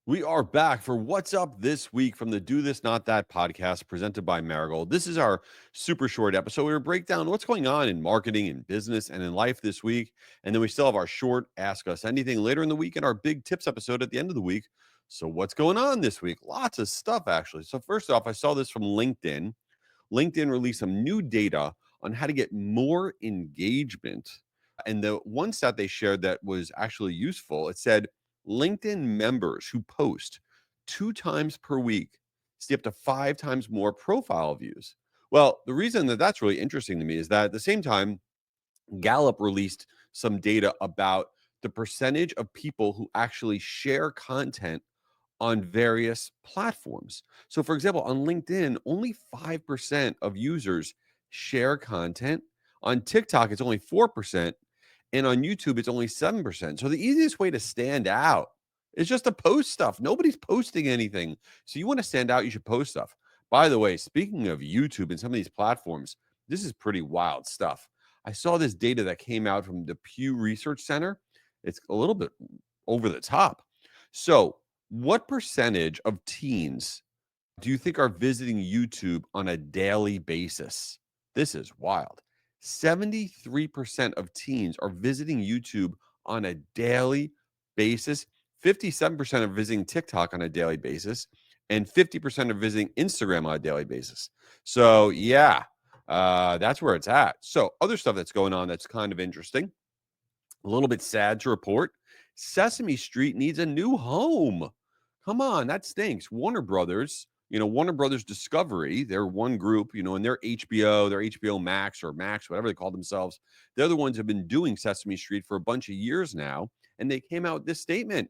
We are back for What's Up This Week from the Do This Not That podcast presented by Marigold. This is our super short episode where we break down what's going on in marketing and business and in life this week. And then we still have our short Ask Us Anything later in the week and our big tips episode at the end of the week. So, what's going on this week? Lots of stuff, actually. So, first off, I saw this from LinkedIn. LinkedIn released some new data on how to get more engagement. And the one stat they shared that was actually useful, it said LinkedIn members who post 2 times per week see up to 5 times more profile views. Well, the reason that that's really interesting to me is that at the same time, Gallup released some data about the percentage of people who actually share content on various platforms. So, for example, on LinkedIn, only 5% of users share content. On TikTok, it's only 4%. And on YouTube, it's only 7%. So, the easiest way to stand out is just to post stuff. Nobody's posting anything. So, you want to stand out, you should post stuff. By the way, speaking of YouTube and some of these platforms, this is pretty wild stuff. I saw this data that came out from the Pew Research Center. It's a little bit over the top. So, what percentage of teens do you think are visiting YouTube on a daily basis? This is wild. 73% of teens are visiting YouTube on a daily basis. 57% are visiting TikTok on a daily basis. And 50% are visiting Instagram on a daily basis. So, yeah, that's where it's at. So, other stuff that's going on that's kind of interesting. A little bit sad to report. Sesame Street needs a new home. Come on, that stinks. Warner Brothers, Warner Brothers Discovery, they're one group, and they're HBO Max or Max, whatever they call themselves. They're the ones who have been doing Sesame Street for a bunch of years now. And they came out with this statement.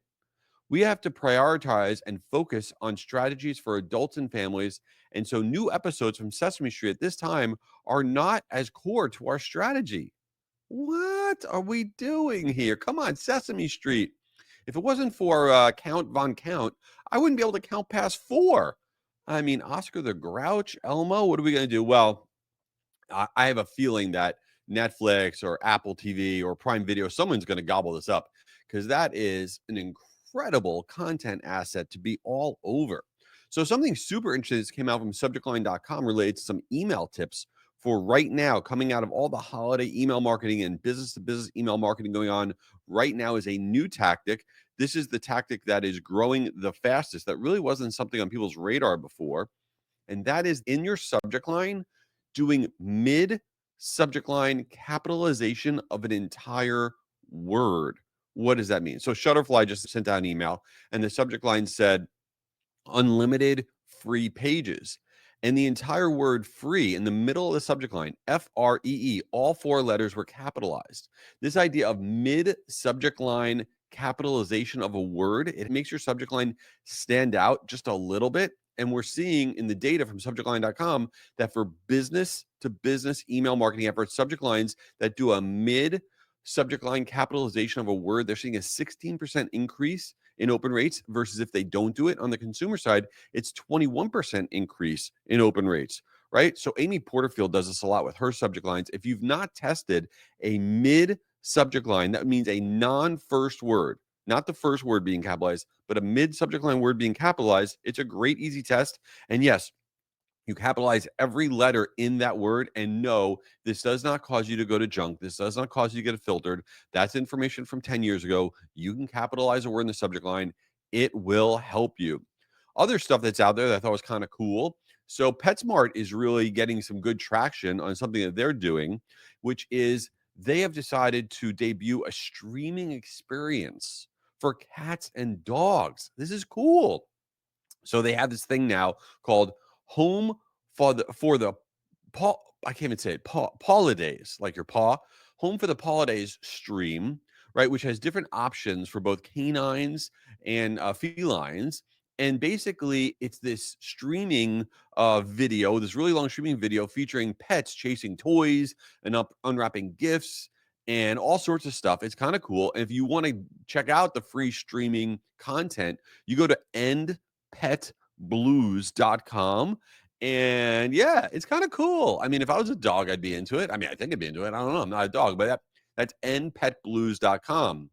We have to prioritize and focus on strategies for adults and families. And so new episodes from Sesame Street at this time are not as core to our strategy. What are we doing here? Come on, Sesame Street. If it wasn't for Count Von Count, I wouldn't be able to count past 4. I mean, Oscar the Grouch, Elmo, what are we going to do? Well, I have a feeling that Netflix or Apple TV or Prime Video, someone's going to gobble this up because that is an incredible content asset to be all over. So something super interesting that came out from subjectline.com related to some email tips for right now, coming out of all the holiday email marketing and business-to-business email marketing going on right now is a new tactic. This is the tactic that is growing the fastest. That really wasn't something on people's radar before. And that is in your subject line, doing mid subject line capitalization of an entire word. What does that mean? So Shutterfly just sent out an email and the subject line said, unlimited free pages. And the entire word free in the middle of the subject line, FREE, all 4 letters were capitalized. This idea of mid subject line capitalization of a word, it makes your subject line stand out just a little bit. And we're seeing in the data from subjectline.com that for business to business email marketing efforts, subject lines that do a mid subject line capitalization of a word, they're seeing a 16% increase in open rates versus if they don't do it on the consumer side, it's 21% increase in open rates, right? So Amy Porterfield does this a lot with her subject lines. If you've not tested a mid subject line, that means a non-first word, not the first word being capitalized, but a mid subject line word being capitalized. It's a great, easy test. And yes, you capitalize every letter in that word. And no, this does not cause you to go to junk. This does not cause you to get it filtered. That's information from 10 years ago. You can capitalize a word in the subject line. It will help you. Other stuff that's out there that I thought was kind of cool. So PetSmart is really getting some good traction on something that they're doing, which is they have decided to debut a streaming experience for cats and dogs. This is cool. So they have this thing now called Home for the paw. I can't even say it. Pawlidays, like your paw. Home for the Pawlidays stream, right? Which has different options for both canines and felines. And basically, it's this streaming video, this really long streaming video featuring pets chasing toys and unwrapping gifts and all sorts of stuff. It's kind of cool. And if you want to check out the free streaming content, you go to petblues.com. And yeah, it's kind of cool. I mean, if I was a dog, I'd be into it. I mean, I think I'd be into it. I don't know. I'm not a dog, but that's npetblues.com.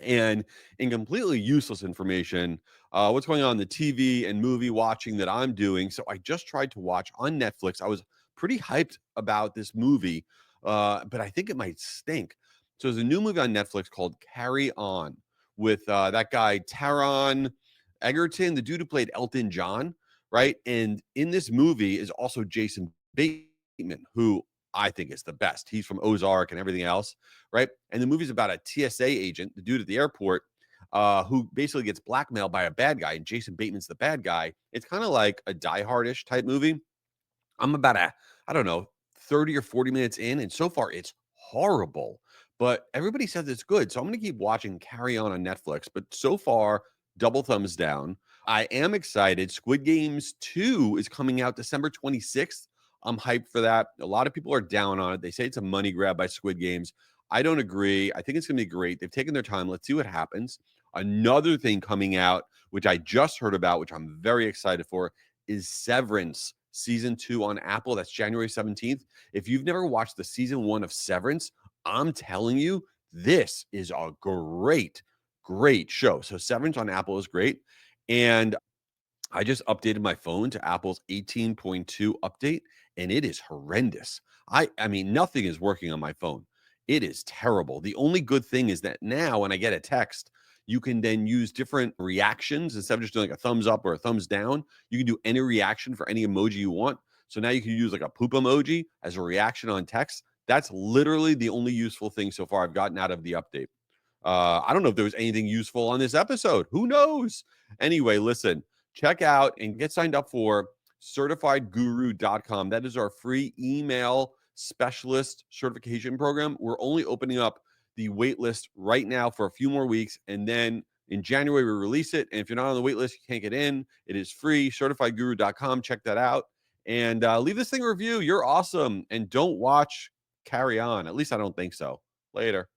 and in completely useless information, what's going on in the TV and movie watching that I'm doing. So I just tried to watch on Netflix. I was pretty hyped about this movie, but I think it might stink. So there's a new movie on Netflix called Carry On with that guy Taron Egerton, the dude who played Elton John, right? And in this movie is also Jason Bateman, who I think is the best. He's from Ozark and everything else, right? And the movie's about a TSA agent, the dude at the airport, who basically gets blackmailed by a bad guy, and Jason Bateman's the bad guy. It's kind of like a Die Hard-ish type movie. I'm about I don't know, 30 or 40 minutes in, and so far it's horrible. But everybody says it's good. So I'm going to keep watching Carry On Netflix. But so far, double thumbs down. I am excited. Squid Games 2 is coming out December 26th. I'm hyped for that. A lot of people are down on it. They say it's a money grab by Squid Games. I don't agree. I think it's going to be great. They've taken their time. Let's see what happens. Another thing coming out, which I just heard about, which I'm very excited for, is Severance season 2 on Apple. That's January 17th. If you've never watched the season 1 of Severance, I'm telling you, this is a great show. So Severance on Apple is great. And I just updated my phone to Apple's 18.2 update, and it is horrendous. I mean, nothing is working on my phone. It is terrible. The only good thing is that now when I get a text, you can then use different reactions instead of just doing like a thumbs up or a thumbs down. You can do any reaction for any emoji you want. So now you can use like a poop emoji as a reaction on text. That's literally the only useful thing so far I've gotten out of the update. I don't know if there was anything useful on this episode. Who knows? Anyway, listen, check out and get signed up for certifiedguru.com. That is our free email specialist certification program. We're only opening up the wait list right now for a few more weeks. And then in January, we release it. And if you're not on the wait list, you can't get in. It is free, certifiedguru.com. Check that out. And leave this thing a review. You're awesome. And don't watch Carry On. At least I don't think so. Later.